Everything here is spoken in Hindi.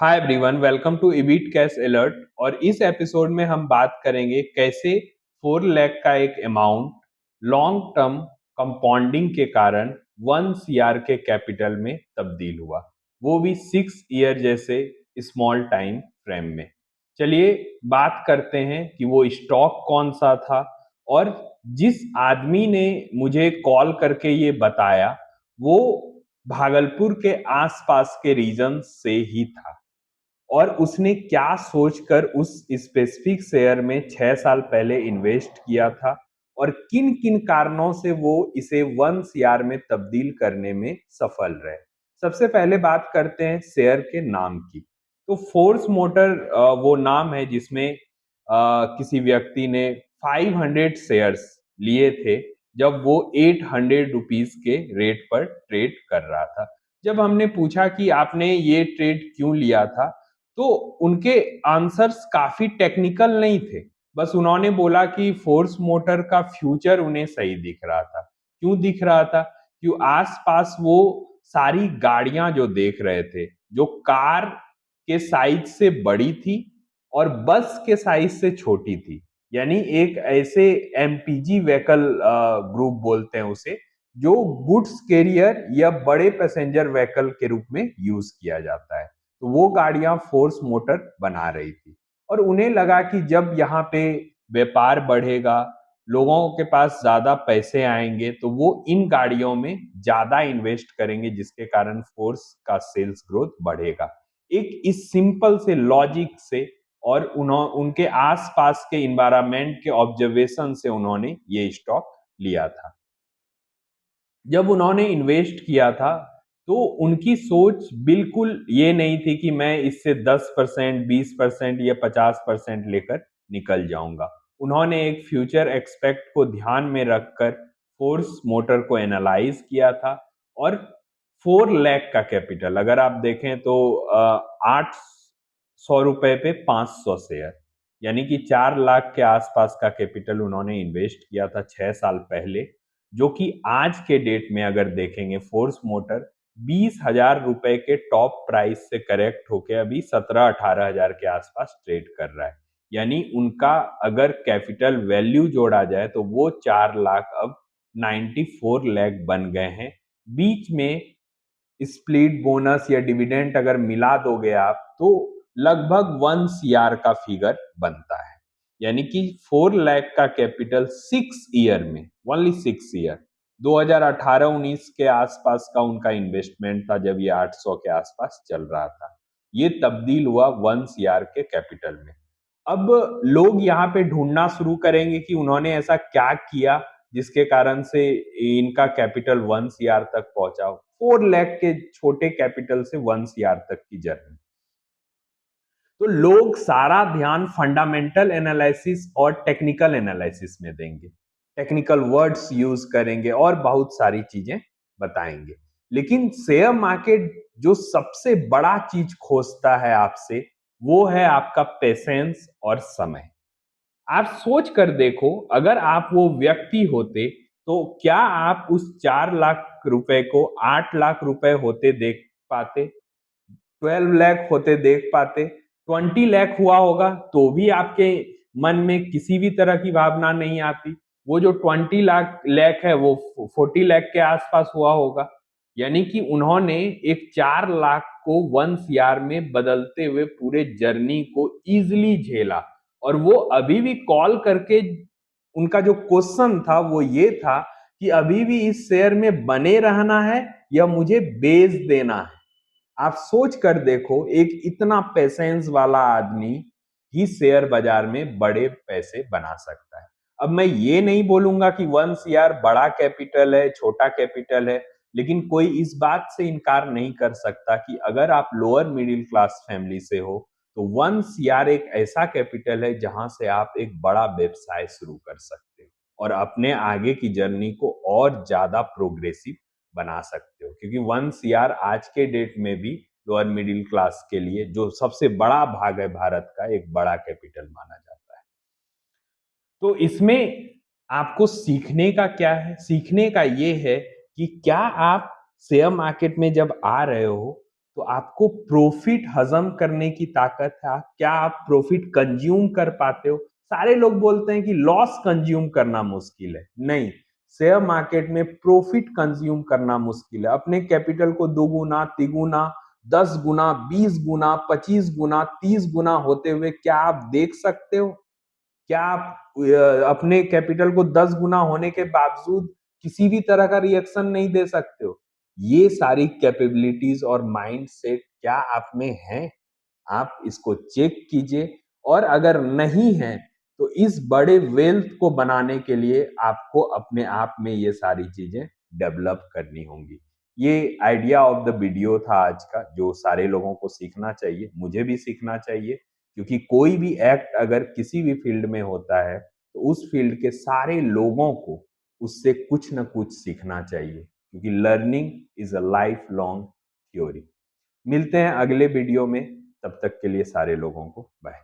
हाय एवरीवन, वेलकम टू इबीट कैश अलर्ट। और इस एपिसोड में हम बात करेंगे कैसे 4 लाख का एक अमाउंट लॉन्ग टर्म कंपाउंडिंग के कारण 1 CR के कैपिटल में तब्दील हुआ, वो भी 6 ईयर जैसे स्मॉल टाइम फ्रेम में। चलिए बात करते हैं कि वो स्टॉक कौन सा था और जिस आदमी ने मुझे कॉल करके ये बताया वो भागलपुर के आसपास के रीजन से ही था और उसने क्या सोचकर उस स्पेसिफिक शेयर में 6 साल पहले इन्वेस्ट किया था और किन किन कारणों से वो इसे 1 CR में तब्दील करने में सफल रहे। सबसे पहले बात करते हैं शेयर के नाम की। तो फोर्स मोटर वो नाम है जिसमें किसी व्यक्ति ने 500 शेयर्स लिए थे जब वो 800 रुपीज के रेट पर ट्रेड कर रहा था। जब हमने पूछा कि आपने ये ट्रेड क्यों लिया था, तो उनके आंसर्स काफी टेक्निकल नहीं थे। बस उन्होंने बोला कि फोर्स मोटर का फ्यूचर उन्हें सही दिख रहा था। क्यों दिख रहा था? क्यों आसपास वो सारी गाड़ियां जो देख रहे थे, जो कार के साइज से बड़ी थी और बस के साइज से छोटी थी, यानी एक ऐसे एमपीजी व्हीकल ग्रुप बोलते हैं उसे, जो गुड्स कैरियर या बड़े पैसेंजर व्हीकल के रूप में यूज किया जाता है। तो वो गाड़ियां फोर्स मोटर बना रही थी और उन्हें लगा कि जब यहाँ पे व्यापार बढ़ेगा, लोगों के पास ज्यादा पैसे आएंगे, तो वो इन गाड़ियों में ज्यादा इन्वेस्ट करेंगे जिसके कारण फोर्स का सेल्स ग्रोथ बढ़ेगा। एक इस सिंपल से लॉजिक से और उनके आसपास के इन्वायरमेंट के ऑब्जर्वेशन से उन्होंने ये स्टॉक लिया था। जब उन्होंने इन्वेस्ट किया था तो उनकी सोच बिल्कुल ये नहीं थी कि मैं इससे 10%, 20% या 50% लेकर निकल जाऊंगा। उन्होंने एक फ्यूचर एक्सपेक्ट को ध्यान में रखकर फोर्स मोटर को एनालाइज किया था और 4 लाख का कैपिटल, अगर आप देखें तो 800 रुपए पे 500 शेयर, यानी कि 4 लाख के आसपास का कैपिटल उन्होंने इन्वेस्ट किया था 6 साल पहले। जो कि आज के डेट में अगर देखेंगे, फोर्स मोटर 20,000 रुपए के टॉप प्राइस से करेक्ट होके अभी 17-18 हजार के आसपास ट्रेड कर रहा है। यानी उनका अगर कैपिटल वैल्यू जोड़ा जाए तो वो 4 लाख अब 94 लाख बन गए हैं। बीच में स्प्लिट बोनस या डिविडेंड अगर मिला दोगे आप तो लगभग 1 CR का फिगर बनता है। यानी कि 4 लाख का कैपिटल 6 ईयर में, ओनली 6 ईयर, 2018-19 के आसपास का उनका इन्वेस्टमेंट था जब ये 800 के आसपास चल रहा था। ये तब्दील हुआ 1 CR के कैपिटल में। अब लोग यहाँ पे ढूंढना शुरू करेंगे कि उन्होंने ऐसा क्या किया जिसके कारण से इनका कैपिटल 1 CR तक पहुंचा। 4 लाख के छोटे कैपिटल से 1 CR तक की जर्नी। तो लोग सारा ध्यान फंडामेंटल एनालिसिस और टेक्निकल एनालिसिस में देंगे, टेक्निकल वर्ड्स यूज करेंगे और बहुत सारी चीजें बताएंगे। लेकिन शेयर मार्केट जो सबसे बड़ा चीज खोजता है आपसे, वो है आपका पेशेंस और समय। आप सोच कर देखो, अगर आप वो व्यक्ति होते तो क्या आप उस 4 लाख रुपए को 8 लाख रुपए होते देख पाते, 12 लाख होते देख पाते, 20 लाख हुआ होगा तो भी आपके मन में किसी भी तरह की भावना नहीं आती। वो जो 20 लाख है वो 40 लाख के आसपास हुआ होगा। यानी कि उन्होंने एक 4 लाख को 1 CR में बदलते हुए पूरे जर्नी को इजिली झेला। और वो अभी भी कॉल करके, उनका जो क्वेश्चन था वो ये था कि अभी भी इस शेयर में बने रहना है या मुझे बेच देना है। आप सोच कर देखो, एक इतना पेशेंस वाला आदमी ही शेयर बाजार में बड़े पैसे बना सकता है। अब मैं ये नहीं बोलूंगा कि 1 CR बड़ा कैपिटल है, छोटा कैपिटल है, लेकिन कोई इस बात से इनकार नहीं कर सकता कि अगर आप लोअर मिडिल क्लास फैमिली से हो तो 1 CR एक ऐसा कैपिटल है जहां से आप एक बड़ा व्यवसाय शुरू कर सकते हो और अपने आगे की जर्नी को और ज्यादा प्रोग्रेसिव बना सकते हो। क्योंकि 1 CR आज के डेट में भी लोअर मिडिल क्लास के लिए, जो सबसे बड़ा भाग है भारत का, एक बड़ा कैपिटल माना जाता है। तो इसमें आपको सीखने का क्या है? सीखने का ये है कि क्या आप शेयर मार्केट में जब आ रहे हो तो आपको प्रॉफिट हजम करने की ताकत है। क्या आप प्रॉफिट कंज्यूम कर पाते हो? सारे लोग बोलते हैं कि लॉस कंज्यूम करना मुश्किल है। नहीं, शेयर मार्केट में प्रॉफिट कंज्यूम करना मुश्किल है। अपने कैपिटल को दोगुना, तिगुना, 10 गुना, 20 गुना, 25 गुना, 30 गुना होते हुए क्या आप देख सकते हो? क्या आप अपने कैपिटल को 10 गुना होने के बावजूद किसी भी तरह का रिएक्शन नहीं दे सकते हो? ये सारी कैपेबिलिटीज और माइंडसेट क्या आप में है? आप इसको चेक कीजिए, और अगर नहीं है तो इस बड़े वेल्थ को बनाने के लिए आपको अपने आप में ये सारी चीजें डेवलप करनी होंगी। ये आइडिया ऑफ द वीडियो था आज का, जो सारे लोगों को सीखना चाहिए, मुझे भी सीखना चाहिए, क्योंकि कोई भी एक्ट अगर किसी भी फील्ड में होता है तो उस फील्ड के सारे लोगों को उससे कुछ ना कुछ सीखना चाहिए, क्योंकि learning is a life long theory. मिलते हैं अगले वीडियो में, तब तक के लिए सारे लोगों को बाय।